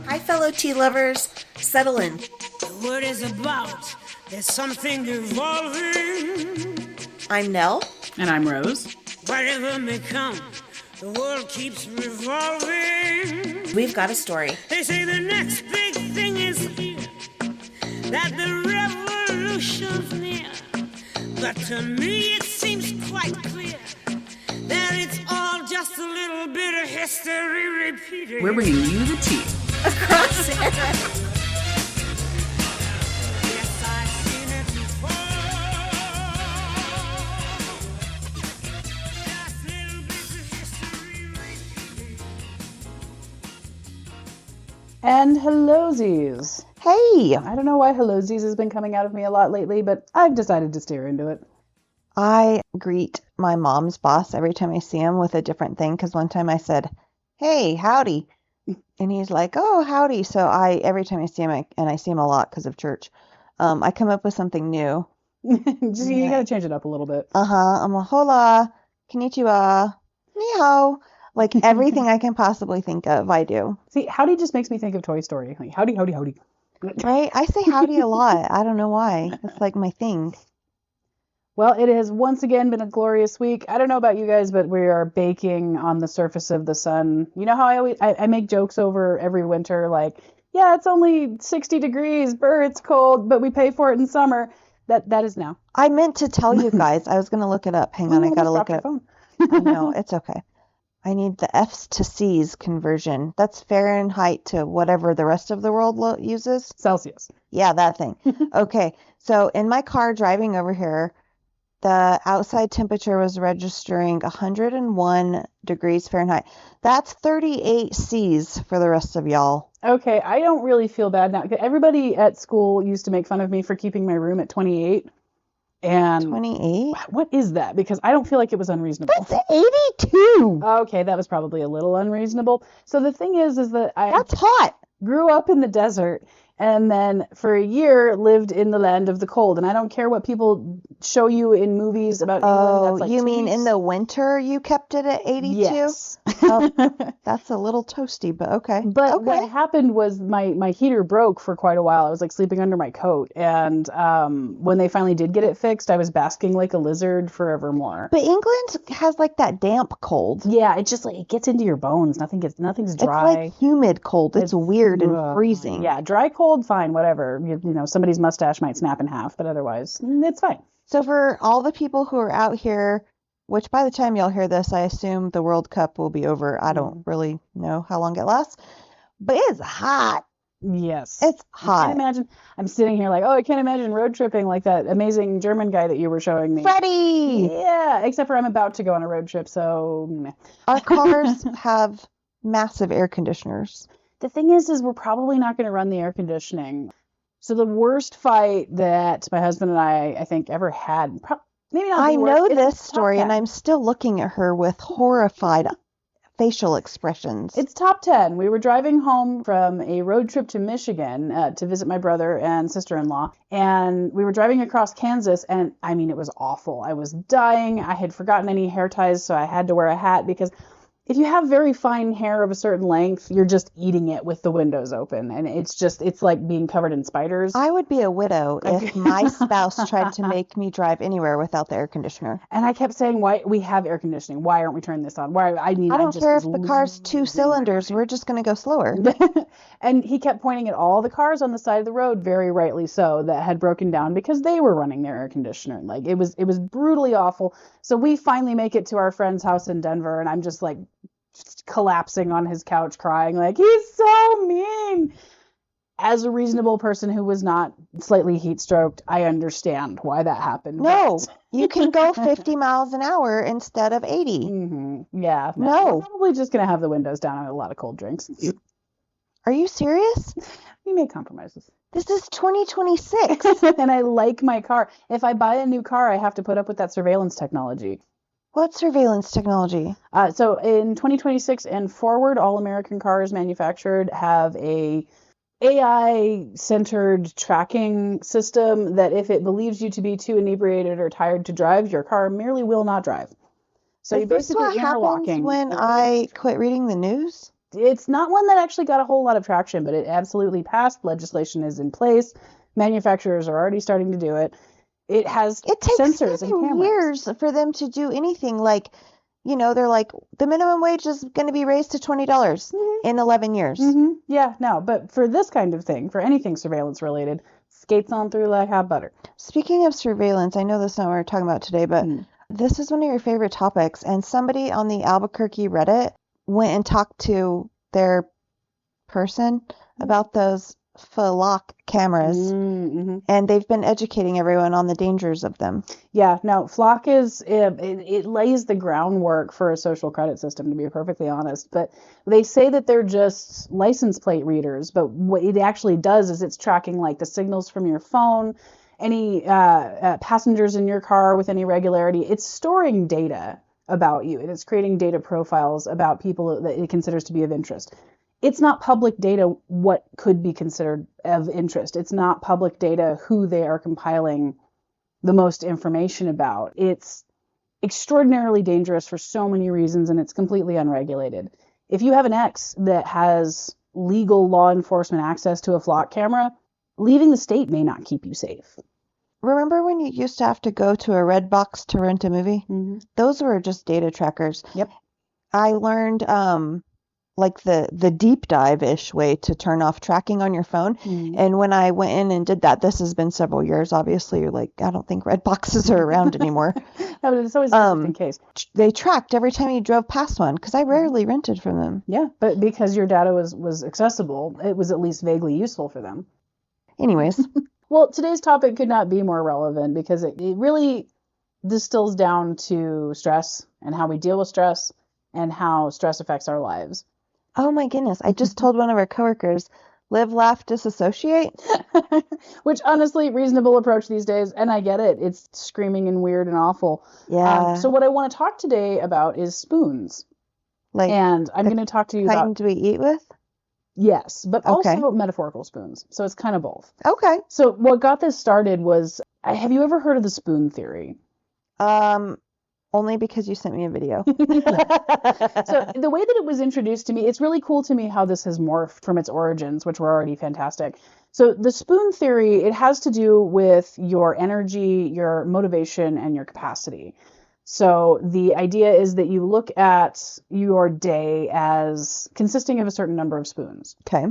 Hi, fellow tea lovers. Settle in. The word is about. There's something evolving. I'm Nell. And I'm Rose. Whatever may come, the world keeps revolving. We've got a story. They say the next big thing is here, that the revolution's near. But to me it seems quite clear that it's all just a little bit of history repeating. We're bringing you the tea. Across era. Yes, I've seen it before. Just little bits of history repeating. And hellosies. Hey, I don't know why hellosies has been coming out of me a lot lately, but I've decided to steer into it. I greet my mom's boss every time I see him with a different thing, because one time I said, hey, howdy. And he's like, oh, howdy. So every time I see him, and I see him a lot because of church, I come up with something new. Just, you gotta change it up a little bit. I'm a hola, konnichiwa, ni hao. Like everything I can possibly think of, I do. See, howdy just makes me think of Toy Story. Like, howdy, howdy, howdy. Right? I say howdy a lot. I don't know why. It's like my thing. Well, it has once again been a glorious week. I don't know about you guys, but we are baking on the surface of the sun. You know how I make jokes over every winter, like, yeah, it's only 60 degrees, brr, it's cold, but we pay for it in summer. That is now. I meant to tell you guys. I was going to look it up. Hang on, I got to look it up. No, it's okay. I need the F's to C's conversion. That's Fahrenheit to whatever the rest of the world uses. Celsius. Yeah, that thing. Okay, so in my car driving over here, the outside temperature was registering 101 degrees Fahrenheit. That's 38 C's for the rest of y'all. Okay, I don't really feel bad now. Everybody at school used to make fun of me for keeping my room at 28. And 28? what is that? Because I don't feel like it was unreasonable. That's 82! Okay, that was probably a little unreasonable. So the thing is that I That's hot! grew up in the desert and then for a year lived in the land of the cold. And I don't care what people show you in movies about England. Oh, That's like you 2 mean weeks. in the winter you kept it at 82? Yes. Oh, that's a little toasty, but okay. But okay. what happened was my heater broke for quite a while. I was like sleeping under my coat. And when they finally did get it fixed, I was basking like a lizard forevermore. But England has like that damp cold. Yeah, it just like it gets into your bones. Nothing's dry. It's like humid cold. It's weird and freezing. Yeah, dry cold, fine, whatever. You know, somebody's mustache might snap in half, but otherwise, it's fine. So for all the people who are out here, which by the time y'all hear this, I assume the World Cup will be over. I don't really know how long it lasts, but it's hot. Yes. It's I hot. can't imagine. I'm sitting here like, oh, I can't imagine road tripping like that amazing German guy that you were showing me. Freddie! Yeah, except for I'm about to go on a road trip, so meh. Our cars have massive air conditioners. The thing is we're probably not going to run the air conditioning. So the worst fight that my husband and I think, ever had, maybe not I the worst, know it's this top story, 10. and I'm still looking at her with horrified facial expressions. It's top 10. We were driving home from a road trip to Michigan to visit my brother and sister-in-law, and we were driving across Kansas, and I mean, it was awful. I was dying. I had forgotten any hair ties, so I had to wear a hat because if you have very fine hair of a certain length, you're just eating it with the windows open. And it's like being covered in spiders. I would be a widow if my spouse tried to make me drive anywhere without the air conditioner. And I kept saying, why we have air conditioning? Why aren't we turning this on? I don't care if the car's 2 cylinders. We're just going to go slower. And he kept pointing at all the cars on the side of the road, very rightly so, that had broken down because they were running their air conditioner. Like it was brutally awful. So we finally make it to our friend's house in Denver, and I'm just like collapsing on his couch crying like, he's so mean. As a reasonable person who was not slightly heat stroked, I understand why that happened. No, you can go 50 miles an hour instead of 80. Mm-hmm. Yeah. No. We're probably just going to have the windows down and a lot of cold drinks. Are you serious? We make compromises. This is 2026. And I like my car. If I buy a new car, I have to put up with that surveillance technology. What surveillance technology? So in 2026 and forward, all American cars manufactured have a AI-centered tracking system that if it believes you to be too inebriated or tired to drive, your car merely will not drive. So Is you this basically what happens interlocking. when I quit reading the news? It's not one that actually got a whole lot of traction, but it absolutely passed. Legislation is in place. Manufacturers are already starting to do it. It has It takes sensors and 7 cameras. years for them to do anything. Like, they're like, the minimum wage is going to be raised to $20 in 11 years. Yeah, no, but for this kind of thing, for anything surveillance related, skates on through like hot butter. Speaking of surveillance, I know that's not what we're talking about today, but this is one of your favorite topics. And somebody on the Albuquerque Reddit went and talked to their person about those flock cameras. And they've been educating everyone on the dangers of them. Yeah, no, flock is, it lays the groundwork for a social credit system, to be perfectly honest. But they say that they're just license plate readers. But what it actually does is it's tracking like the signals from your phone, any passengers in your car with any regularity. It's storing data about you, and it's creating data profiles about people that it considers to be of interest. It's not public data what could be considered of interest. It's not public data who they are compiling the most information about. It's extraordinarily dangerous for so many reasons, and it's completely unregulated. If you have an ex that has legal law enforcement access to a flock camera, leaving the state may not keep you safe. Remember when you used to have to go to a red box to rent a movie? Those were just data trackers. Yep. I learned like the deep dive-ish way to turn off tracking on your phone. And when I went in and did that, this has been several years, obviously, you're like, I don't think red boxes are around anymore. No, but it's always an interesting case. They tracked every time you drove past one because I rarely rented from them. Yeah, but because your data was accessible, it was at least vaguely useful for them. Anyways. Well, today's topic could not be more relevant because it really distills down to stress and how we deal with stress and how stress affects our lives. Oh my goodness. I just told one of our coworkers, live, laugh, disassociate. Which honestly, reasonable approach these days. And I get it. It's screaming and weird and awful. Yeah. So what I want to talk today about is spoons. And I'm going to talk to you about... Kind we eat with? Yes, but also metaphorical spoons. So it's kind of both. Okay. So what got this started was, have you ever heard of the spoon theory? Only because you sent me a video. So the way that it was introduced to me, it's really cool to me how this has morphed from its origins, which were already fantastic. So the spoon theory, it has to do with your energy, your motivation, and your capacity. So the idea is that you look at your day as consisting of a certain number of spoons. Okay.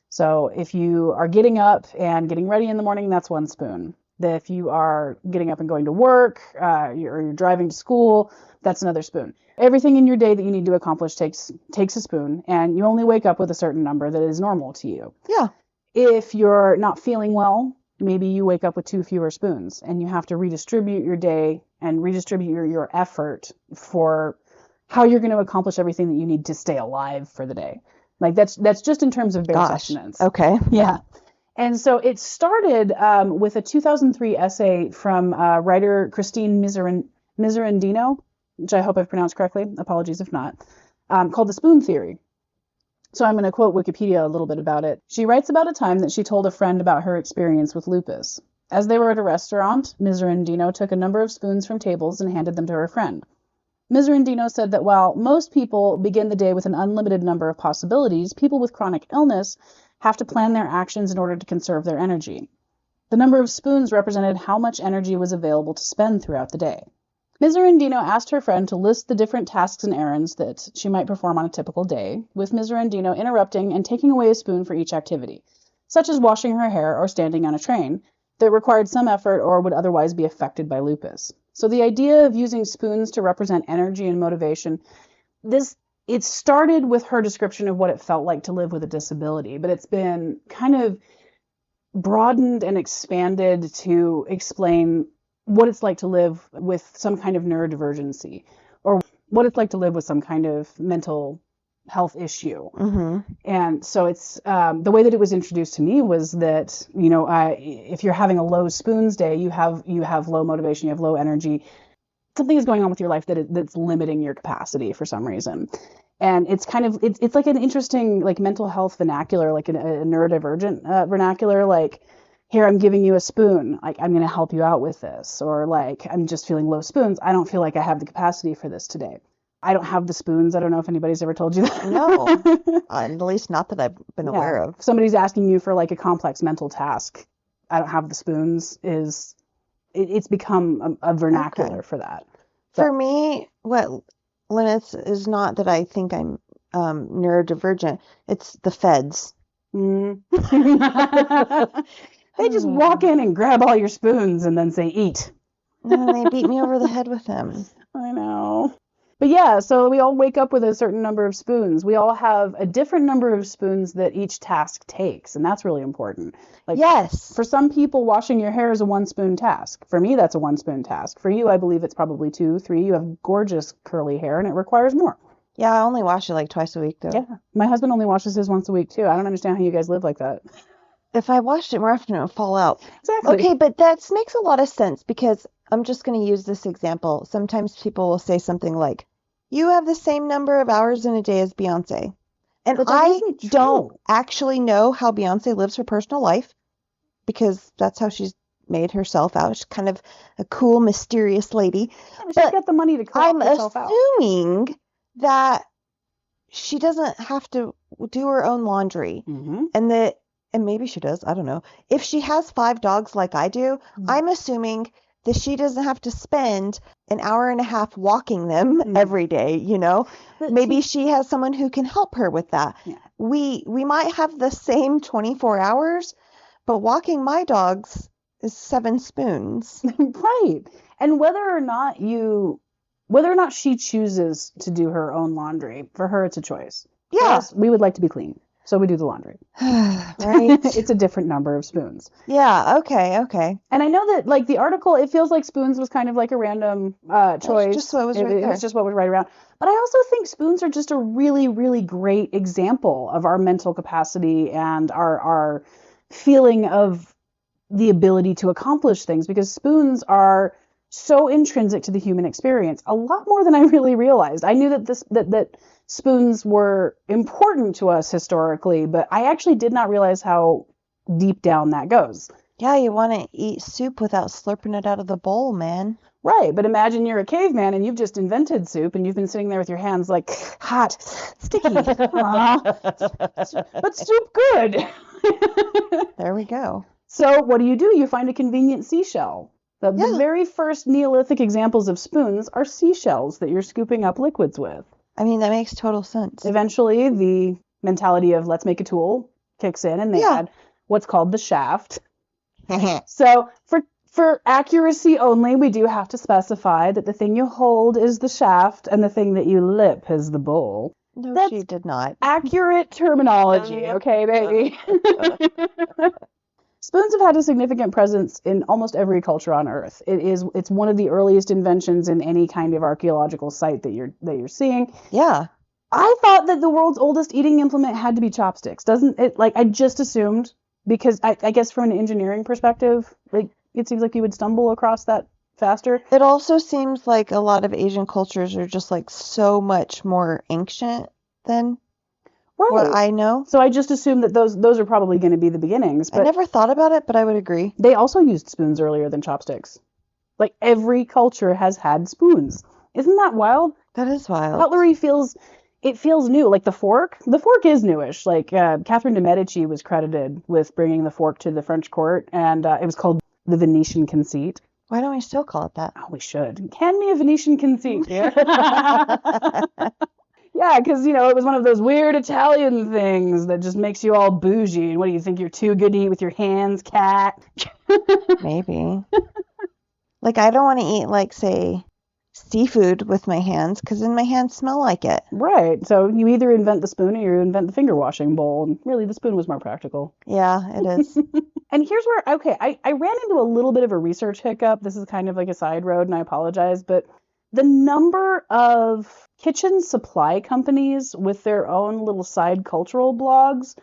So if you are getting up and getting ready in the morning, that's one spoon. If you are getting up and going to work, or you're driving to school, that's another spoon. Everything in your day that you need to accomplish takes a spoon, and you only wake up with a certain number that is normal to you. Yeah. If you're not feeling well, maybe you wake up with 2 fewer spoons, and you have to redistribute your day and redistribute your effort for how you're going to accomplish everything that you need to stay alive for the day. Like that's just in terms of bare sustenance. Okay. Yeah. And so it started with a 2003 essay from writer Christine Miserandino, which I hope I've pronounced correctly. Apologies if not, called The Spoon Theory. So I'm going to quote Wikipedia a little bit about it. She writes about a time that she told a friend about her experience with lupus. As they were at a restaurant, Miserandino took a number of spoons from tables and handed them to her friend. Miserandino said that while most people begin the day with an unlimited number of possibilities, people with chronic illness have to plan their actions in order to conserve their energy. The number of spoons represented how much energy was available to spend throughout the day. Miserandino asked her friend to list the different tasks and errands that she might perform on a typical day, with Miserandino interrupting and taking away a spoon for each activity, such as washing her hair or standing on a train, that required some effort or would otherwise be affected by lupus. So the idea of using spoons to represent energy and motivation, it started with her description of what it felt like to live with a disability, but it's been kind of broadened and expanded to explain what it's like to live with some kind of neurodivergency, or what it's like to live with some kind of mental health issue. And so it's the way that it was introduced to me was that, if you're having a low spoons day, you have low motivation, you have low energy, something is going on with your life that's limiting your capacity for some reason. And it's kind of it's like an interesting like mental health vernacular, like a neurodivergent vernacular. Like here, I'm giving you a spoon. Like, I'm going to help you out with this. Or like, I'm just feeling low spoons. I don't feel like I have the capacity for this today. I don't have the spoons. I don't know if anybody's ever told you that. No, at least not that I've been aware of. If somebody's asking you for like a complex mental task, I don't have the spoons it's become a vernacular for that. For me, what limits is not that I think I'm neurodivergent. It's the feds. They just walk in and grab all your spoons and then say, eat. And then they beat me over the head with them. I know. But yeah, so we all wake up with a certain number of spoons. We all have a different number of spoons that each task takes, and that's really important. Like, yes. For some people, washing your hair is a 1-spoon task. For me, that's a 1-spoon task. For you, I believe it's probably 2, 3. You have gorgeous curly hair, and it requires more. Yeah, I only wash it like twice a week, though. Yeah, my husband only washes his once a week, too. I don't understand how you guys live like that. If I washed it more often, it would fall out. Exactly. Okay, but that makes a lot of sense because I'm just going to use this example. Sometimes people will say something like, you have the same number of hours in a day as Beyonce. And I don't actually know how Beyonce lives her personal life because that's how she's made herself out. She's kind of a cool, mysterious lady. Yeah, she's got the money to cut herself out. I'm assuming that she doesn't have to do her own laundry. Mm-hmm. And maybe she does. I don't know. If she has 5 dogs like I do, I'm assuming that she doesn't have to spend an hour and a half walking them every day, you know? But maybe she has someone who can help her with that. Yeah. We might have the same 24 hours, but walking my dogs is 7 spoons. Right. And whether or not she chooses to do her own laundry, for her it's a choice. Yeah. Yes, we would like to be clean. So we do the laundry. Right. It's a different number of spoons. Yeah, okay. And I know that, like, the article, it feels like spoons was kind of like a random choice. Just what was right there. It was just what was right around. But I also think spoons are just a really, really great example of our mental capacity and our feeling of the ability to accomplish things, because spoons are so intrinsic to the human experience, a lot more than I really realized. I knew that that spoons were important to us historically, but I actually did not realize how deep down that goes. Yeah, you want to eat soup without slurping it out of the bowl, man. Right, but imagine you're a caveman and you've just invented soup and you've been sitting there with your hands like, hot, sticky, but soup good. There we go. So what do? You find a convenient seashell. The very first Neolithic examples of spoons are seashells that you're scooping up liquids with. I mean, that makes total sense. Eventually, the mentality of let's make a tool kicks in, and they had what's called the shaft. So for accuracy only, we do have to specify that the thing you hold is the shaft and the thing that you lip is the bowl. No, That's she did not. Accurate terminology, okay, baby? Spoons have had a significant presence in almost every culture on Earth. It's one of the earliest inventions in any kind of archaeological site that you're seeing. Yeah. I thought that the world's oldest eating implement had to be chopsticks. Doesn't it? Like, I just assumed, because I guess from an engineering perspective, like, it seems like you would stumble across that faster. It also seems like a lot of Asian cultures are just like so much more ancient than what I know. So I just assumed that those are probably going to be the beginnings. But I never thought about it, but I would agree. They also used spoons earlier than chopsticks. Like, every culture has had spoons. Isn't that wild? That is wild. Cutlery feels new. Like the fork is newish. Like Catherine de Medici was credited with bringing the fork to the French court, and it was called the Venetian conceit. Why don't we still call it that? Oh, we should. Hand me a Venetian conceit. Yeah, because, it was one of those weird Italian things that just makes you all bougie. And what do you think? You're too good to eat with your hands, cat? Maybe. Like, I don't want to eat, like, say, seafood with my hands, because then my hands smell like it. Right. So you either invent the spoon or you invent the finger washing bowl. And really, the spoon was more practical. Yeah, it is. And here's where, I ran into a little bit of a research hiccup. This is kind of like a side road, and I apologize, but the number of kitchen supply companies with their own little side cultural blogs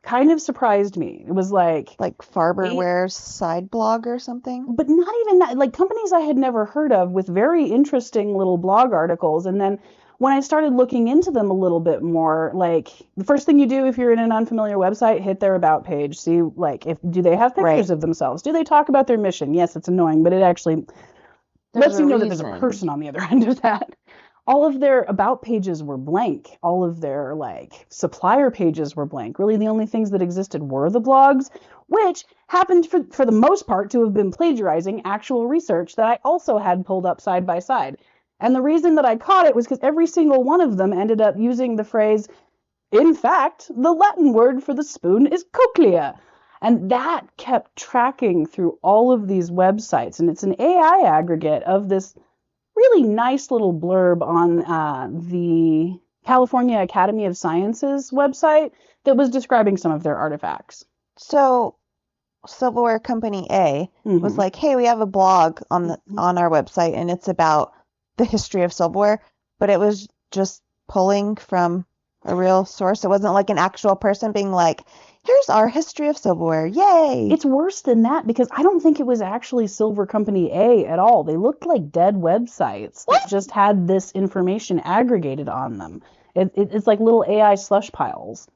kind of surprised me. It was like Farberware's side blog or something. But not even that. Like, companies I had never heard of with very interesting little blog articles. And then when I started looking into them a little bit more, like the first thing you do if you're in an unfamiliar website, hit their about page, see like if do they have Right. pictures of themselves? Do they talk about their mission? Yes, it's annoying, but it actually lets a you know that there's a reason. person on the other end of that. All of their about pages were blank. All of their like supplier pages were blank. Really, the only things that existed were the blogs, which happened for the most part to have been plagiarizing actual research that I also had pulled up side by side. And the reason that I caught it was because every single one of them ended up using the phrase, in fact, the Latin word for the spoon is cochlea. And that kept tracking through all of these websites. And it's an AI aggregate of this really nice little blurb on the California Academy of Sciences website that was describing some of their artifacts. So Silverware Company A was like, hey, we have a blog on our website, and it's about the history of silverware, but it was just pulling from a real source. It wasn't like an actual person being like, here's our history of silverware. Yay. It's worse than that because I don't think it was actually Silver Company A at all. They looked like dead websites that just had this information aggregated on them. It's like little AI slush piles.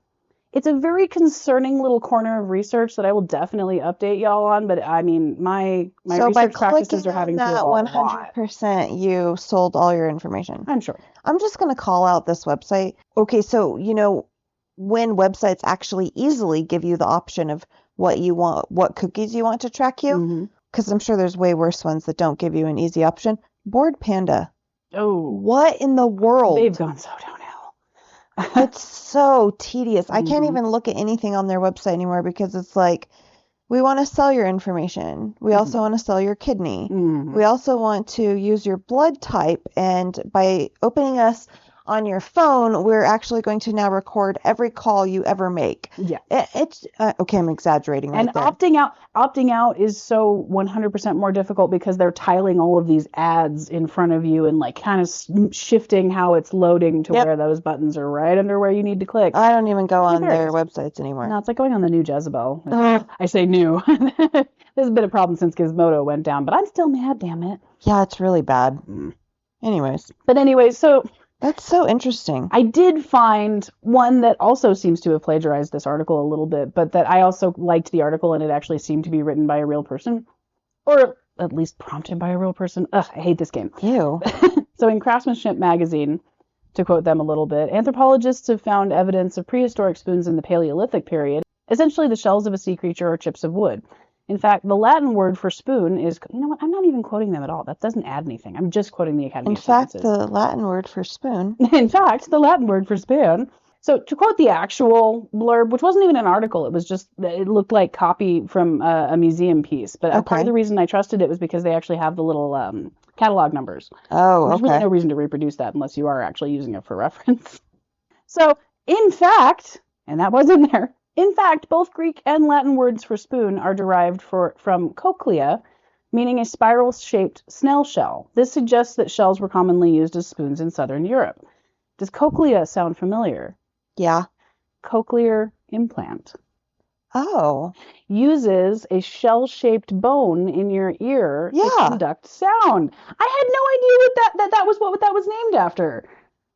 It's a very concerning little corner of research that I will definitely update y'all on, but I mean, my so by research practices clicking are having on to that evolve a lot. 100%, you sold all your information. I'm sure. I'm just going to call out this website. Okay, so, when websites actually easily give you the option of what you want, what cookies you want to track you, because I'm sure there's way worse ones that don't give you an easy option. Bored Panda. Oh. What in the world? They've gone so downhill. It's so tedious. I can't even look at anything on their website anymore because it's like, we want to sell your information. We also want to sell your kidney. We also want to use your blood type. And by opening us on your phone, we're actually going to now record every call you ever make. Yeah. It's okay, I'm exaggerating right and there. opting out is so 100% more difficult because they're tiling all of these ads in front of you and like kind of shifting how it's loading to where those buttons are right under where you need to click. I don't even go on their websites anymore. No, it's like going on the new Jezebel. I say new. There's been a problem since Gizmodo went down, but I'm still mad, damn it. Yeah, it's really bad. Anyways. But anyway, so that's so interesting. I did find one that also seems to have plagiarized this article a little bit, but that I also liked the article and it actually seemed to be written by a real person, or at least prompted by a real person. Ugh, I hate this game. Ew. So in Craftsmanship magazine, to quote them a little bit, anthropologists have found evidence of prehistoric spoons in the Paleolithic period, essentially the shells of a sea creature or chips of wood. In fact, the Latin word for spoon is, you know what, I'm not even quoting them at all. That doesn't add anything. I'm just quoting the Academy of Sciences. In fact, the Latin word for spoon. In fact, the Latin word for spoon. So to quote the actual blurb, which wasn't even an article, it was just, it looked like copy from a museum piece. But part of the reason I trusted it was because they actually have the little catalog numbers. Oh, There's okay. really no reason to reproduce that unless you are actually using it for reference. So, in fact, and that was in there, in fact, both Greek and Latin words for spoon are derived from cochlea, meaning a spiral-shaped snail shell. This suggests that shells were commonly used as spoons in southern Europe. Does cochlea sound familiar? Yeah. Cochlear implant. Oh. Uses a shell-shaped bone in your ear to conduct sound. I had no idea that was what that was named after.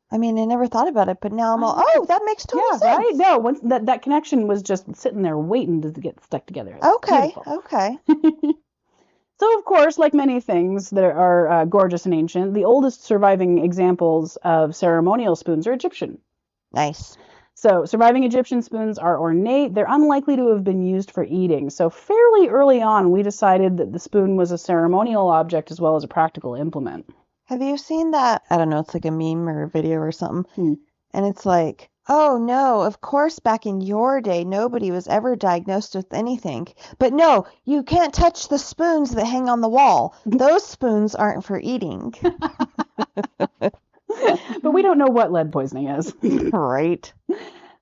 I mean, I never thought about it, but now I'm all, that makes total sense. Right? No, once that connection was just sitting there waiting to get stuck together. Okay, Beautiful. okay. So, of course, like many things that are gorgeous and ancient, the oldest surviving examples of ceremonial spoons are Egyptian. Nice. So, surviving Egyptian spoons are ornate. They're unlikely to have been used for eating. So, fairly early on, we decided that the spoon was a ceremonial object as well as a practical implement. Have you seen that? I don't know, it's like a meme or a video or something. And it's like, oh no, of course back in your day, nobody was ever diagnosed with anything. But no, you can't touch the spoons that hang on the wall. Those spoons aren't for eating. But we don't know what lead poisoning is. Right.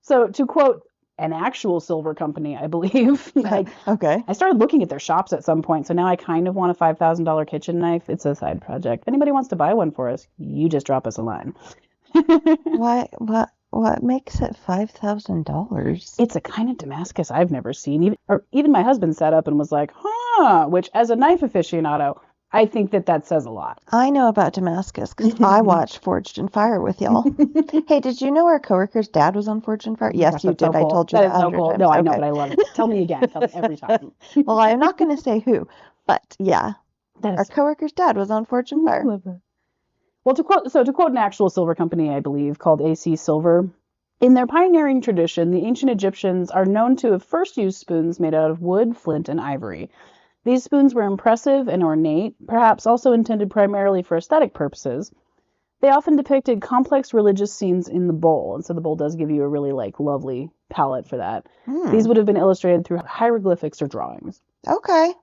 So to quote an actual silver company, I believe. Okay. I started looking at their shops at some point, so now I kind of want a $5,000 kitchen knife. It's a side project. If anybody wants to buy one for us, you just drop us a line. What makes it $5,000? It's a kind of Damascus I've never seen. Even my husband sat up and was like, huh, which as a knife aficionado, I think that says a lot. I know about Damascus because I watched Forged in Fire with y'all. Hey, did you know our coworker's dad was on Forged in Fire? Yes, Gosh, you that's so did. I cool. told you That that is so 100 cool. times. No, I know, Okay. but I love it. Tell me again. Tell me every time. Well, I'm not going to say who, but yeah, That our is coworker's dad was on Forged in I Fire. love that. Well, to quote an actual silver company, I believe, called AC Silver, in their pioneering tradition, the ancient Egyptians are known to have first used spoons made out of wood, flint, and ivory. These spoons were impressive and ornate, perhaps also intended primarily for aesthetic purposes. They often depicted complex religious scenes in the bowl, and so the bowl does give you a really lovely palette for that. These would have been illustrated through hieroglyphics or drawings. Okay.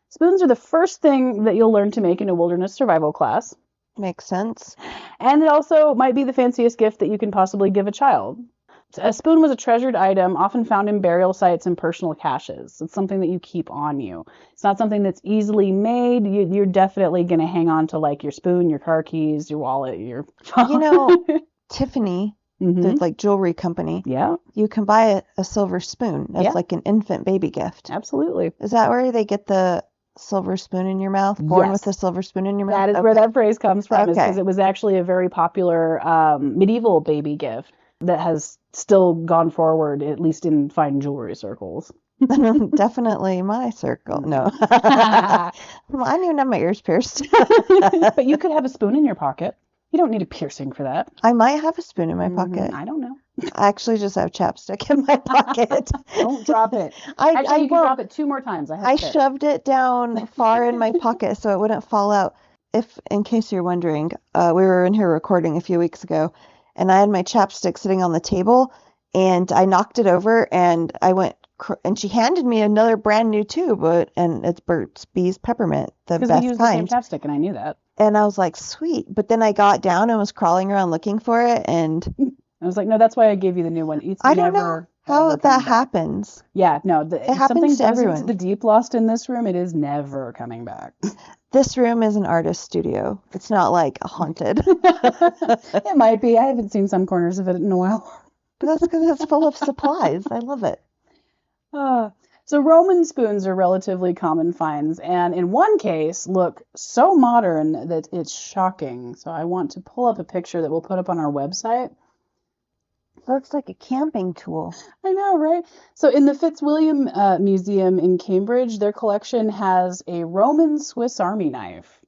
Spoons are the first thing that you'll learn to make in a wilderness survival class. Makes sense. And it also might be the fanciest gift that you can possibly give a child. A spoon was a treasured item, often found in burial sites and personal caches. It's something that you keep on you. It's not something that's easily made. You're definitely going to hang on to your spoon, your car keys, your wallet, your phone. You know, Tiffany, Mhm. the jewelry company, Yeah, you can buy a silver spoon as Yeah. like an infant baby gift. absolutely. Is that where they get the silver spoon in your mouth? Born Yes. with a silver spoon in your mouth? That is Okay. where that phrase comes from, is Okay. because it was actually a very popular medieval baby gift that has still gone forward, at least in fine jewelry circles. Definitely my circle. No. Mm. I didn't even have my ears pierced. But you could have a spoon in your pocket. You don't need a piercing for that. I might have a spoon in my Mhm. pocket. I don't know. I actually just have chapstick in my pocket. Don't drop it. Actually, you can drop it 2 more times. I have I to. shoved it down far in my pocket so it wouldn't fall out. In case you're wondering, we were in here recording a few weeks ago, and I had my chapstick sitting on the table, and I knocked it over, and and she handed me another brand new tube, and it's Burt's Bees Peppermint, the Because best we use kind. the same chapstick, and I knew that. And I was like, sweet. But then I got down and was crawling around looking for it, and I was like, no, that's why I gave you the new one. It's I don't know never, how ever that coming back. happens. Yeah, no, if happens something to goes everyone. into the deep lost in this room, it is never coming back. This room is an artist studio. It's not like haunted. It might be. I haven't seen some corners of it in a while. But that's because it's full of supplies. I love it. So Roman spoons are relatively common finds, and in one case look so modern that it's shocking. So I want to pull up a picture that we'll put up on our website. Looks like a camping tool. I know, right? So in the Fitzwilliam Museum in Cambridge, their collection has a Roman Swiss Army knife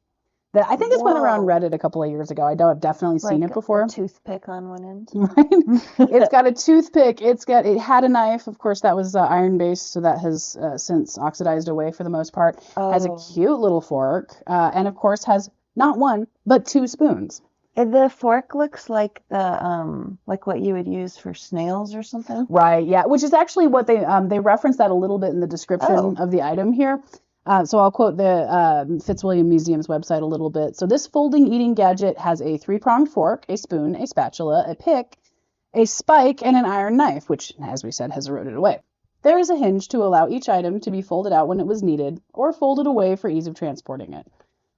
that I think has went around Whoa. Reddit a couple of years ago. I've definitely seen it before. A toothpick on one end. Right? It's got a toothpick. It had a knife. Of course, that was iron based, so that has since oxidized away for the most part. Has a cute little fork, and of course has not one but 2 spoons. The fork looks like like what you would use for snails or something. Right. Yeah. Which is actually what they reference that a little bit in the description of the item here. So I'll quote the Fitzwilliam Museum's website a little bit. So this folding eating gadget has a 3-pronged fork, a spoon, a spatula, a pick, a spike, and an iron knife, which, as we said, has eroded away. There is a hinge to allow each item to be folded out when it was needed, or folded away for ease of transporting it.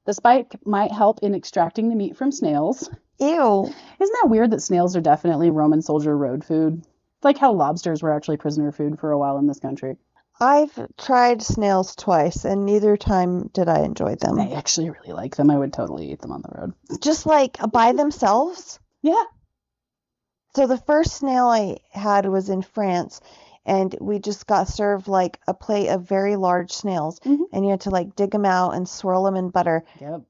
The spike might help in extracting the meat from snails. Ew. Isn't that weird that snails are definitely Roman soldier road food? It's like how lobsters were actually prisoner food for a while in this country. I've tried snails twice, and neither time did I enjoy them. I actually really like them. I would totally eat them on the road. Just like by themselves. Yeah. So the first snail I had was in France, and we just got served like a plate of very large snails, and you had to like dig them out and swirl them in butter. Yep.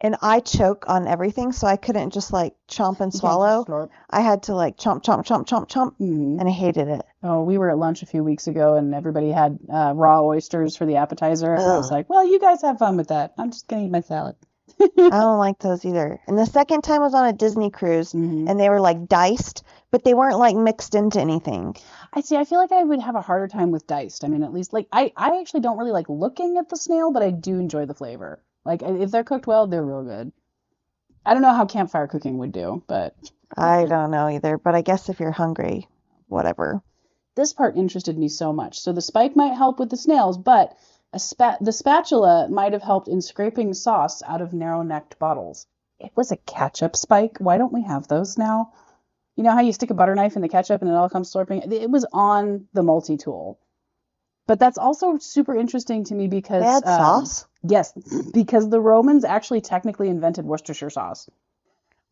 And I choke on everything, so I couldn't just like chomp and swallow. I had to like chomp, chomp, chomp, chomp, chomp, and I hated it. Oh, we were at lunch a few weeks ago, and everybody had raw oysters for the appetizer. And I was like, well, you guys have fun with that. I'm just going to eat my salad. I don't like those either. And the second time was on a Disney cruise, and they were like diced, but they weren't like mixed into anything. I feel like I would have a harder time with diced. I mean, at least, like, I actually don't really like looking at the snail, but I do enjoy the flavor. Like, if they're cooked well, they're real good. I don't know how campfire cooking would do, but... I don't know either, but I guess if you're hungry, whatever. This part interested me so much. So the spike might help with the snails, but the spatula might have helped in scraping sauce out of narrow-necked bottles. It was a ketchup spike. Why don't we have those now? You know how you stick a butter knife in the ketchup and it all comes slurping? It was on the multi-tool. But that's also super interesting to me because They had sauce? yes, because the Romans actually technically invented Worcestershire sauce.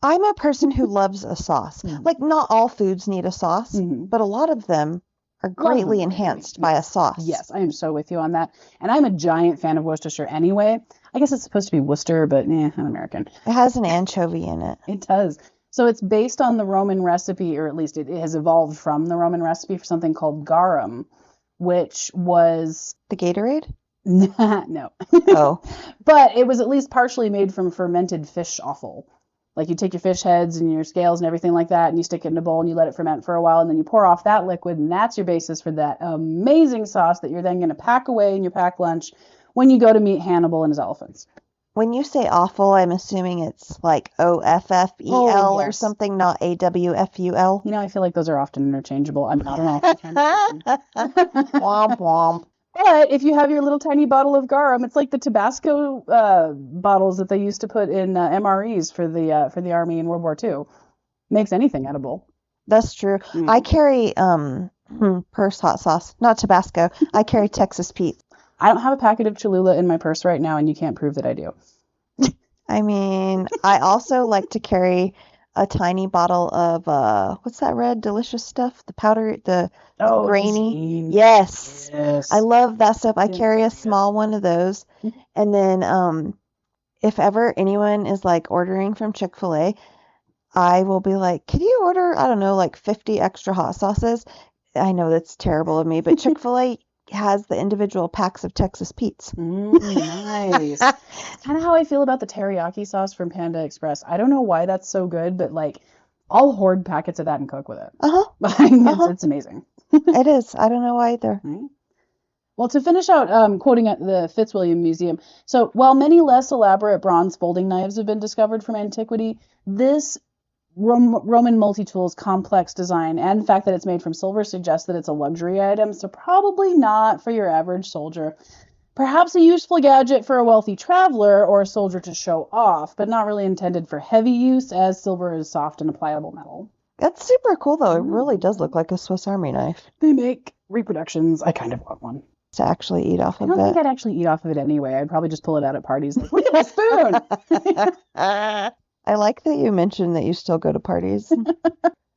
I'm a person who loves a sauce. Like, not all foods need a sauce, but a lot of them are greatly enhanced by a sauce. Yes, I am so with you on that. And I'm a giant fan of Worcestershire anyway. I guess it's supposed to be Worcester, but I'm American. It has an anchovy in it. It does. So it's based on the Roman recipe, or at least it has evolved from the Roman recipe for something called garum, which was... The Gatorade? No. Oh. But it was at least partially made from fermented fish offal. Like you take your fish heads and your scales and everything like that, and you stick it in a bowl and you let it ferment for a while, and then you pour off that liquid, and that's your basis for that amazing sauce that you're then going to pack away in your pack lunch when you go to meet Hannibal and his elephants. When you say awful, I'm assuming it's like OFFEL or yes. something, not AWFUL. You know, I feel like those are often interchangeable. I'm not an awful kind of person. Womp womp. But if you have your little tiny bottle of garum, it's like the Tabasco bottles that they used to put in MREs for the Army in World War II. Makes anything edible. That's true. I carry purse hot sauce, not Tabasco. I carry Texas Pete. I don't have a packet of Cholula in my purse right now, and you can't prove that I do. I mean, I also like to carry a tiny bottle of what's that red delicious stuff? The powder, the grainy. Yes. I love that stuff. I carry a small one of those. And then if ever anyone is like ordering from Chick-fil-A, I will be like, could you order, I don't know, like 50 extra hot sauces? I know that's terrible of me, but Chick-fil-A has the individual packs of Texas Pete's. Nice. Kind of how I feel about the teriyaki sauce from Panda Express. I don't know why that's so good, but like I'll hoard packets of that and cook with it. It's amazing. It is. I don't know why either. Well, to finish out quoting at the Fitzwilliam Museum, so while many less elaborate bronze folding knives have been discovered from antiquity, this Roman multi-tool's complex design and the fact that it's made from silver suggests that it's a luxury item, so probably not for your average soldier. Perhaps a useful gadget for a wealthy traveler or a soldier to show off, but not really intended for heavy use, as silver is soft and a pliable metal. That's super cool, though. It really does look like a Swiss Army knife. They make reproductions. I kind of want one. To actually eat off of it. I don't think I'd actually eat off of it anyway. I'd probably just pull it out at parties. Like, look at the spoon! I like that you mentioned that you still go to parties.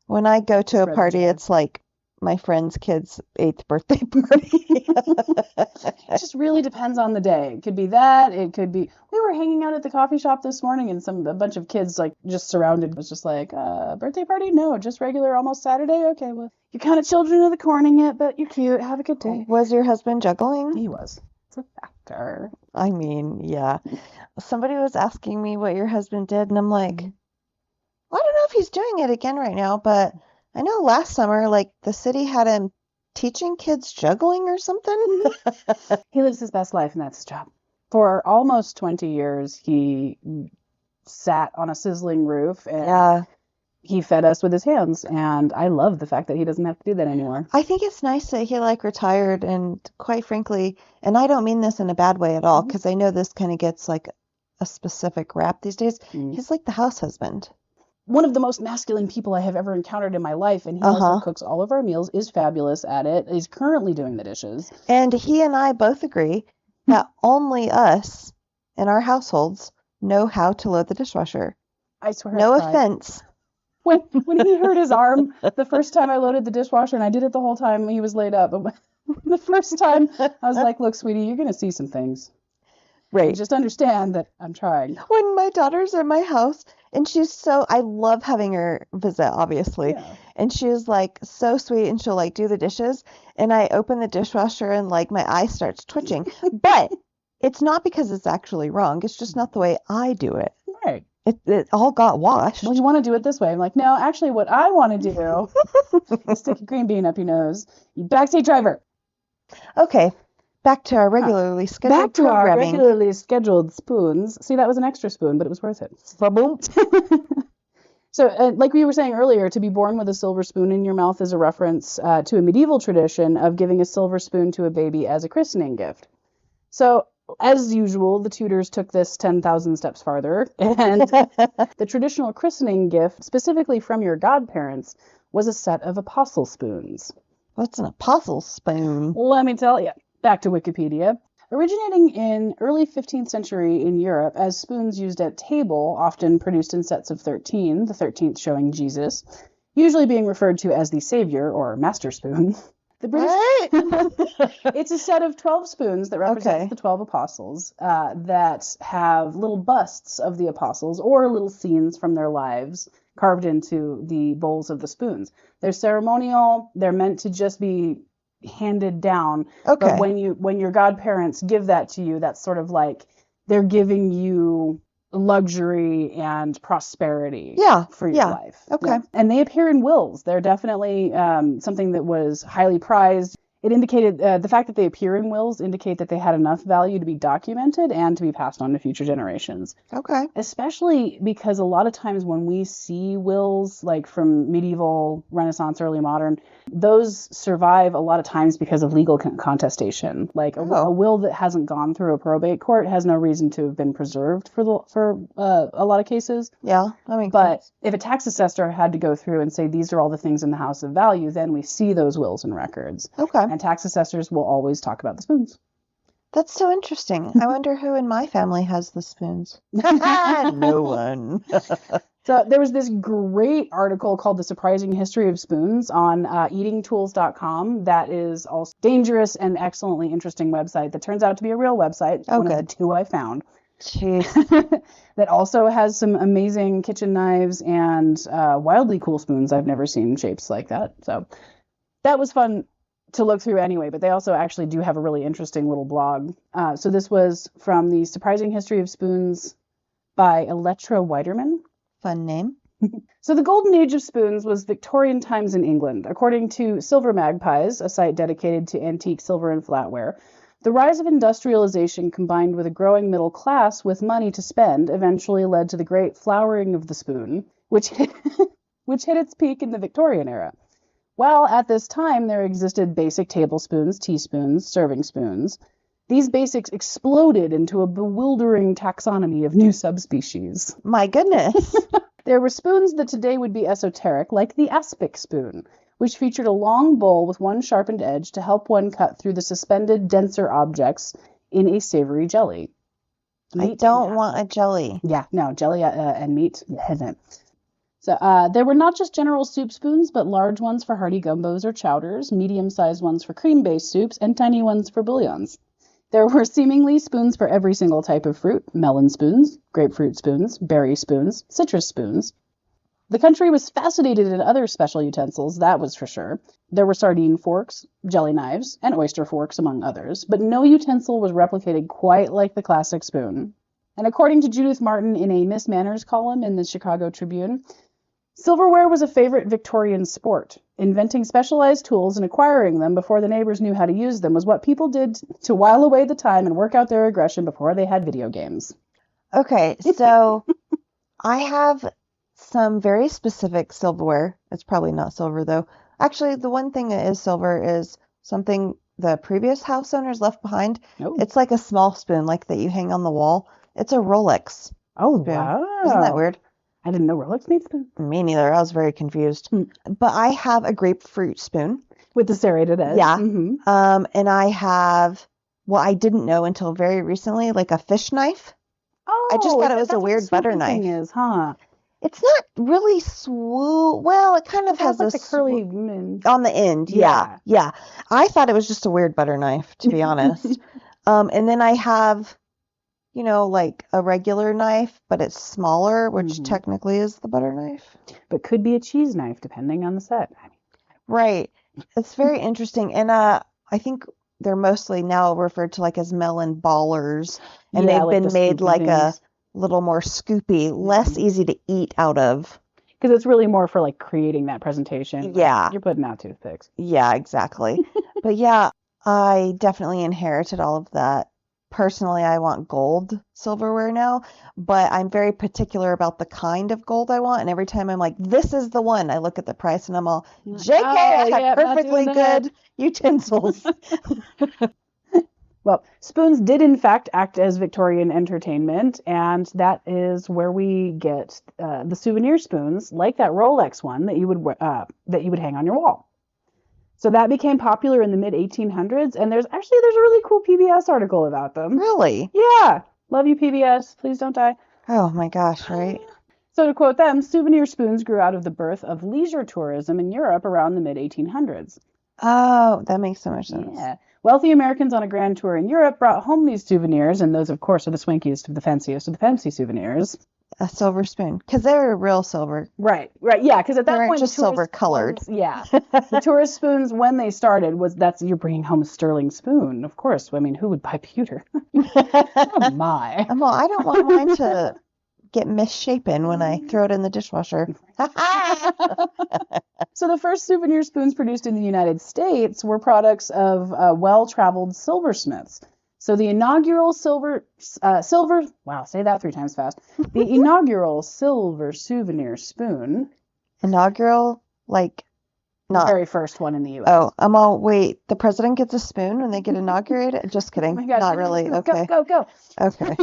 When I go to a party, it's like my friend's kid's 8th birthday party. It just really depends on the day. It could be that. It could be... We were hanging out at the coffee shop this morning, and a bunch of kids like just surrounded. It was just like, birthday party? No, just regular, almost Saturday? Okay, well, you're kind of children of the corn yet, but you're cute. Have a good day. Was your husband juggling? He was. It's a factor. I mean, yeah. Somebody was asking me what your husband did, and I'm like, I don't know if he's doing it again right now, but I know last summer, like, the city had him teaching kids juggling or something. He lives his best life, and that's his job. For almost 20 years, he sat on a sizzling roof, and he fed us with his hands, and I love the fact that he doesn't have to do that anymore. I think it's nice that he, like, retired, and quite frankly, and I don't mean this in a bad way at all, because I know this kind of gets, like, a specific rap these days. He's like the house husband. One of the most masculine people I have ever encountered in my life, and he also cooks all of our meals, is fabulous at it, is currently doing the dishes. And he and I both agree that only us in our households know how to load the dishwasher. I swear. No offense. When he hurt his arm the first time I loaded the dishwasher, and I did it the whole time he was laid up, but the first time I was like, look, sweetie, you're going to see some things. Right. Just understand that I'm trying. When my daughter's at my house, and I love having her visit, obviously. Yeah. And she's like so sweet, and she'll like do the dishes, and I open the dishwasher and like my eye starts twitching. But it's not because it's actually wrong. It's just not the way I do it. Right. It all got washed. Well, you want to do it this way. I'm like, no, actually what I want to do is stick a green bean up your nose. You backseat driver. Okay. Back to our regularly scheduled programming. Our regularly scheduled spoons. See, that was an extra spoon, but it was worth it. Ba-boom. So, like we were saying earlier, to be born with a silver spoon in your mouth is a reference to a medieval tradition of giving a silver spoon to a baby as a christening gift. So, as usual, the Tudors took this 10,000 steps farther, and the traditional christening gift, specifically from your godparents, was a set of apostle spoons. What's an apostle spoon? Let me tell you. Back to Wikipedia. Originating in early 15th century in Europe as spoons used at table, often produced in sets of 13, the 13th showing Jesus, usually being referred to as the Savior or Master Spoon. The British. What? It's a set of 12 spoons that represents Okay. the 12 apostles that have little busts of the apostles or little scenes from their lives carved into the bowls of the spoons. They're ceremonial. They're meant to just be handed down. Okay. But when your godparents give that to you, that's sort of like they're giving you luxury and prosperity for your life. Okay. Yeah. And they appear in wills. They're definitely something that was highly prized. It indicated the fact that they appear in wills indicate that they had enough value to be documented and to be passed on to future generations. Okay. Especially because a lot of times when we see wills, like from medieval, Renaissance, early modern, those survive a lot of times because of legal contestation. Like a will that hasn't gone through a probate court has no reason to have been preserved for a lot of cases. Yeah, that makes But sense. if a tax assessor had to go through and say these are all the things in the house of value, then we see those wills and records. Okay. And tax assessors will always talk about the spoons. That's so interesting. I wonder who in my family has the spoons. No one. So there was this great article called The Surprising History of Spoons on eatingtools.com that is also dangerous and excellently interesting website that turns out to be a real website. Oh, one good. of the two I found. Jeez. That also has some amazing kitchen knives and wildly cool spoons. I've never seen shapes like that. So that was fun to look through anyway, but they also actually do have a really interesting little blog. So this was from The Surprising History of Spoons by Elettra Weiderman. Fun name. So the golden age of spoons was Victorian times in England. According to Silver Magpies, a site dedicated to antique silver and flatware, the rise of industrialization combined with a growing middle class with money to spend eventually led to the great flowering of the spoon, which hit its peak in the Victorian era. While at this time there existed basic tablespoons, teaspoons, serving spoons, these basics exploded into a bewildering taxonomy of new subspecies. My goodness. There were spoons that today would be esoteric, like the aspic spoon, which featured a long bowl with one sharpened edge to help one cut through the suspended, denser objects in a savory jelly. I don't want a jelly. Yeah, no, jelly and meat. So there were not just general soup spoons, but large ones for hearty gumbos or chowders, medium-sized ones for cream-based soups, and tiny ones for bouillons. There were seemingly spoons for every single type of fruit: melon spoons, grapefruit spoons, berry spoons, citrus spoons. The country was fascinated in other special utensils, that was for sure. There were sardine forks, jelly knives, and oyster forks, among others, but no utensil was replicated quite like the classic spoon. And according to Judith Martin in a Miss Manners column in the Chicago Tribune, silverware was a favorite Victorian sport. Inventing specialized tools and acquiring them before the neighbors knew how to use them was what people did to while away the time and work out their aggression before they had video games. Okay, so I have some very specific silverware. It's probably not silver, though. Actually, the one thing that is silver is something the previous house owners left behind. Oh. It's like a small spoon, like that you hang on the wall. It's a Rolex Oh, spoon. wow. Isn't that weird? I didn't know Rolex made spoons. Me neither. I was very confused. But I have a grapefruit spoon. With the serrated edge. Yeah. Mm-hmm. And I have, well, I didn't know until very recently, like a fish knife. Oh, I just thought it was that's a what weird butter swoopy knife. thing is, huh? It's not really well, it kind of has like a the curly. on the end. Yeah. I thought it was just a weird butter knife, to be honest. And then I have, like a regular knife, but it's smaller, which technically is the butter knife. But could be a cheese knife, depending on the set. Right. It's very interesting. And I think they're mostly now referred to like as melon ballers. And Yeah, they've like been the made scoopy like a things. little more scoopy, less easy to eat out of. Because it's really more for like creating that presentation. Yeah. You're putting out toothpicks. Yeah, exactly. But yeah, I definitely inherited all of that. Personally, I want gold silverware now, but I'm very particular about the kind of gold I want. And every time I'm like, this is the one, I look at the price and I'm all, JK, I have perfectly good utensils. Well, spoons did in fact act as Victorian entertainment, and that is where we get the souvenir spoons, like that Rolex one that you would hang on your wall. So that became popular in the mid 1800s, and there's a really cool PBS article about them. Really? Yeah. Love you, PBS. Please don't die. Oh my gosh, right? So to quote them, souvenir spoons grew out of the birth of leisure tourism in Europe around the mid 1800s. Oh, that makes so much sense. Yeah. Wealthy Americans on a grand tour in Europe brought home these souvenirs, and those, of course, are the swankiest of the fanciest of the fancy souvenirs. A silver spoon, because they're real silver. Right, yeah, because at that They weren't point, just the tourist silver colored. spoons, yeah, the tourist spoons when they started you're bringing home a sterling spoon, of course. I mean, who would buy pewter? Oh my! Well, I don't want mine to get misshapen when I throw it in the dishwasher. So the first souvenir spoons produced in the United States were products of well-traveled silversmiths. So the inaugural wow, say that 3 times fast. The inaugural silver souvenir spoon. Inaugural, like, not. Very first one in the U.S. Oh, wait, the president gets a spoon when they get inaugurated? Just kidding. Oh my gosh. Not really. Okay. Go. Okay.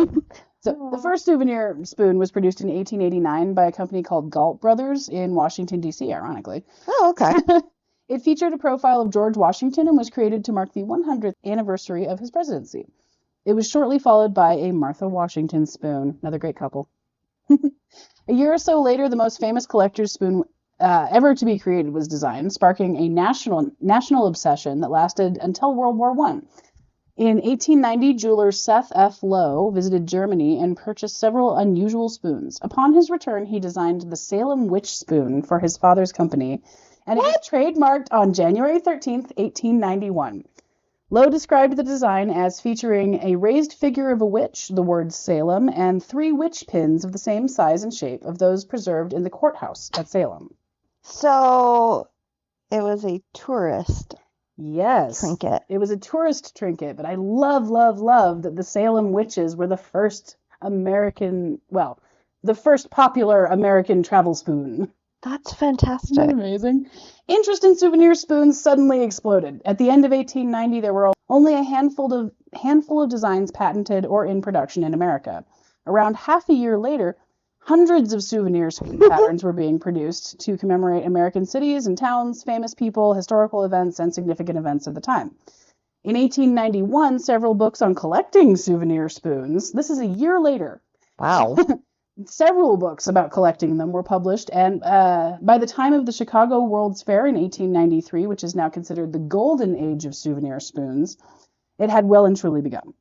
So the first souvenir spoon was produced in 1889 by a company called Galt Brothers in Washington, D.C., ironically. Oh, okay. It featured a profile of George Washington and was created to mark the 100th anniversary of his presidency. It was shortly followed by a Martha Washington spoon, another great couple. A year or so later, the most famous collector's spoon ever to be created was designed, sparking a national obsession that lasted until World War I. In 1890, jeweler Seth F. Lowe visited Germany and purchased several unusual spoons. Upon his return, he designed the Salem Witch spoon for his father's company, and it was trademarked on January 13th, 1891. Lowe described the design as featuring a raised figure of a witch, the word Salem, and 3 witch pins of the same size and shape of those preserved in the courthouse at Salem. So it was a tourist trinket. It was a tourist trinket, but I love that the Salem witches were the first popular American travel spoon. That's fantastic. Isn't that amazing? Interest in souvenir spoons suddenly exploded. At the end of 1890, there were only a handful of designs patented or in production in America. Around half a year later, hundreds of souvenir spoon patterns were being produced to commemorate American cities and towns, famous people, historical events, and significant events of the time. In 1891, several books on collecting souvenir spoons. This is a year later. Wow. Several books about collecting them were published, and by the time of the Chicago World's Fair in 1893, which is now considered the golden age of souvenir spoons, it had well and truly begun.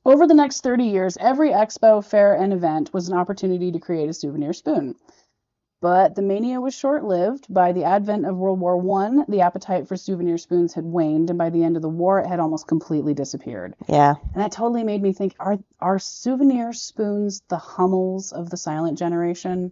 Over the next 30 years, every expo, fair, and event was an opportunity to create a souvenir spoon. But the mania was short-lived. By the advent of World War I, the appetite for souvenir spoons had waned, and by the end of the war, it had almost completely disappeared. Yeah. And that totally made me think, are souvenir spoons the Hummels of the silent generation?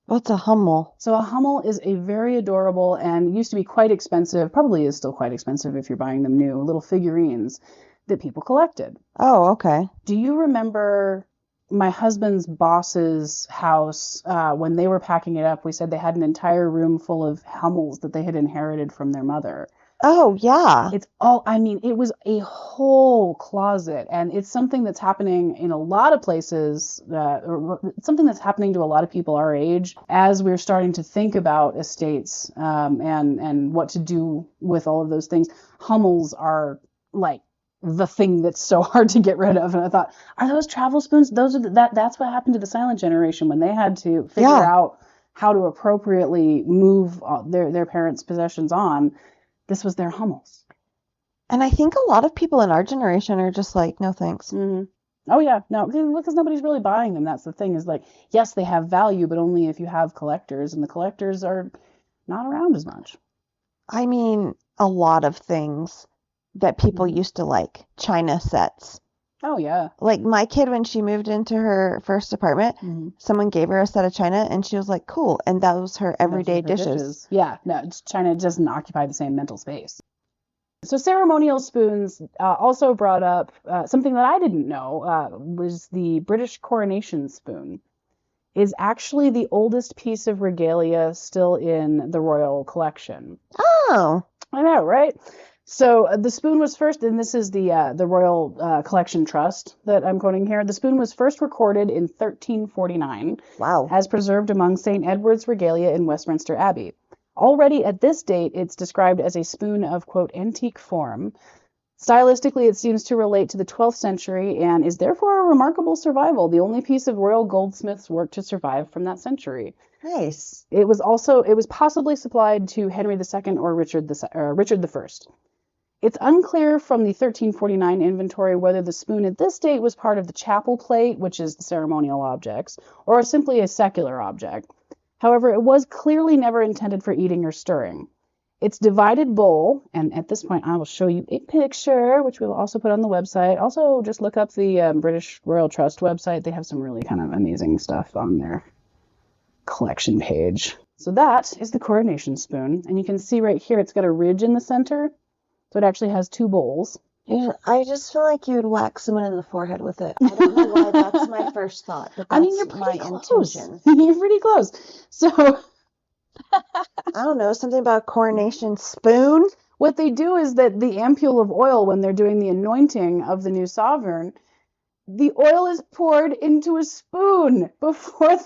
What's a Hummel? So a Hummel is a very adorable and used to be quite expensive, probably is still quite expensive if you're buying them new, little figurines that people collected. Oh, okay. Do you remember my husband's boss's house, when they were packing it up, we said they had an entire room full of Hummels that they had inherited from their mother. Oh, yeah. It was a whole closet, and it's something that's happening in a lot of places, or something that's happening to a lot of people our age as we're starting to think about estates, and what to do with all of those things. Hummels are like the thing that's so hard to get rid of. And I thought, are those travel spoons? That's what happened to the silent generation when they had to figure out how to appropriately move their parents' possessions on. This was their Hummels. And I think a lot of people in our generation are just like, no thanks. Mm-hmm. Oh yeah, no, because nobody's really buying them. That's the thing, is like, yes, they have value, but only if you have collectors, and the collectors are not around as much. I mean, a lot of things that people used to like, china sets. Oh yeah. Like my kid, when she moved into her first apartment, someone gave her a set of china and she was like, cool. And that was her everyday dishes. Yeah, no, china doesn't occupy the same mental space. So ceremonial spoons also brought up something that I didn't know, was the British coronation spoon is actually the oldest piece of regalia still in the royal collection. Oh. I know, right? So the spoon was first, and this is the Royal Collection Trust that I'm quoting here. The spoon was first recorded in 1349. Wow. As preserved among St. Edward's regalia in Westminster Abbey. Already at this date, it's described as a spoon of, quote, antique form. Stylistically, it seems to relate to the 12th century and is therefore a remarkable survival, the only piece of royal goldsmith's work to survive from that century. Nice. It was possibly supplied to Henry II or Richard I. It's unclear from the 1349 inventory whether the spoon at this date was part of the chapel plate, which is the ceremonial objects, or simply a secular object. However, it was clearly never intended for eating or stirring. Its divided bowl, and at this point I will show you a picture, which we'll also put on the website. Also, just look up the British Royal Trust website. They have some really kind of amazing stuff on their collection page. So that is the coronation spoon, and you can see right here it's got a ridge in the center, so it actually has two bowls. I just feel like you would whack someone in the forehead with it. I don't know why that's my first thought, but that's You're pretty my close. intuition. You're pretty close. So I don't know, something about a coronation spoon? what they do is that the ampule of oil, when they're doing the anointing of the new sovereign, the oil is poured into a spoon before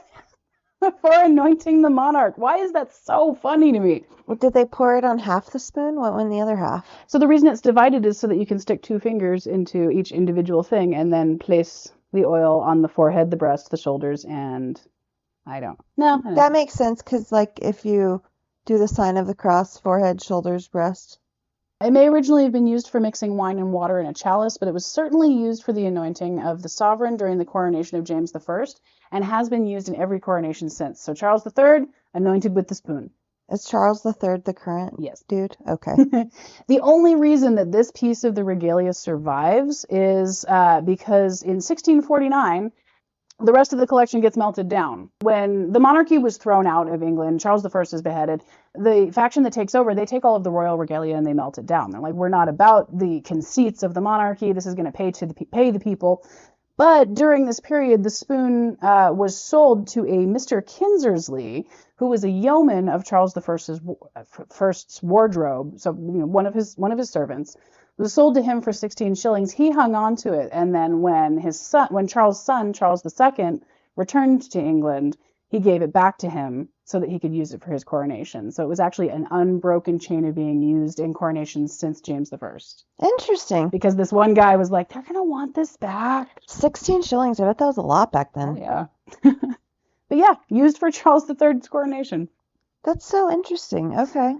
anointing the monarch. Why is that so funny to me? Well, did they pour it on half the spoon? What went in the other half? So the reason it's divided is so that you can stick two fingers into each individual thing and then place the oil on the forehead, the breast, the shoulders, and I don't know. That makes sense, because, like, if you do the sign of the cross, forehead, shoulders, breast. It may originally have been used for mixing wine and water in a chalice, but it was certainly used for the anointing of the sovereign during the coronation of James I, and has been used in every coronation since. So Charles III, anointed with the spoon. Is Charles III the current Yes. dude? Okay. The only reason that this piece of the regalia survives is because in 1649, the rest of the collection gets melted down. When the monarchy was thrown out of England, Charles I is beheaded. The faction that takes over, they take all of the royal regalia and they melt it down. They're like, we're not about the conceits of the monarchy. This is going to pay the people. But during this period, the spoon was sold to a Mr. Kinsersley, who was a yeoman of Charles I's wardrobe. So, one of his servants. It was sold to him for 16 shillings. He hung on to it, and then when Charles' son, Charles II, returned to England, he gave it back to him so that he could use it for his coronation. So it was actually an unbroken chain of being used in coronations since James I. Interesting. Because this one guy was like, they're going to want this back. 16 shillings. I bet that was a lot back then. Yeah. But yeah, used for Charles III's coronation. That's so interesting. Okay.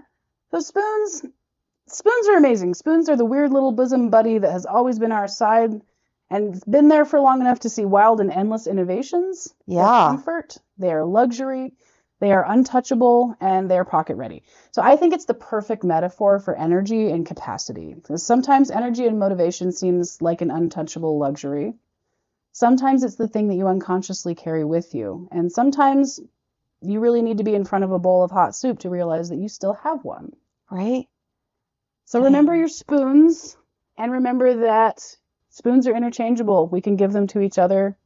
So spoons are amazing. Spoons are the weird little bosom buddy that has always been our side and been there for long enough to see wild and endless innovations. Yeah. They're comfort, they are luxury, they are untouchable, and they're pocket ready. So I think it's the perfect metaphor for energy and capacity. Because sometimes energy and motivation seems like an untouchable luxury. Sometimes it's the thing that you unconsciously carry with you. And sometimes you really need to be in front of a bowl of hot soup to realize that you still have one. Right? So remember your spoons, and remember that spoons are interchangeable. We can give them to each other.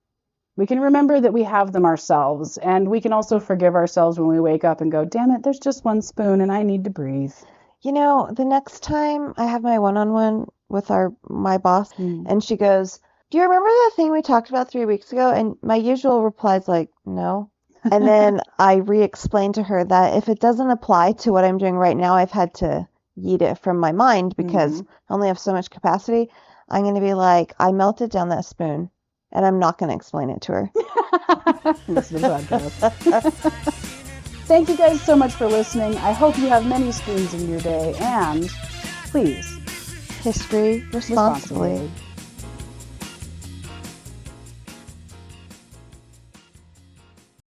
We can remember that we have them ourselves, and we can also forgive ourselves when we wake up and go, damn it, there's just one spoon and I need to breathe. The next time I have my one-on-one with my boss, and she goes, do you remember that thing we talked about 3 weeks ago? And my usual reply is like, no. And then I re-explain to her that if it doesn't apply to what I'm doing right now, I've had to yeet it from my mind because I only have so much capacity. I'm going to be like, I melted down that spoon, and I'm not going to explain it to her. Listen to the podcast. Thank you guys so much for listening. I hope you have many spoons in your day, and please, History responsibly.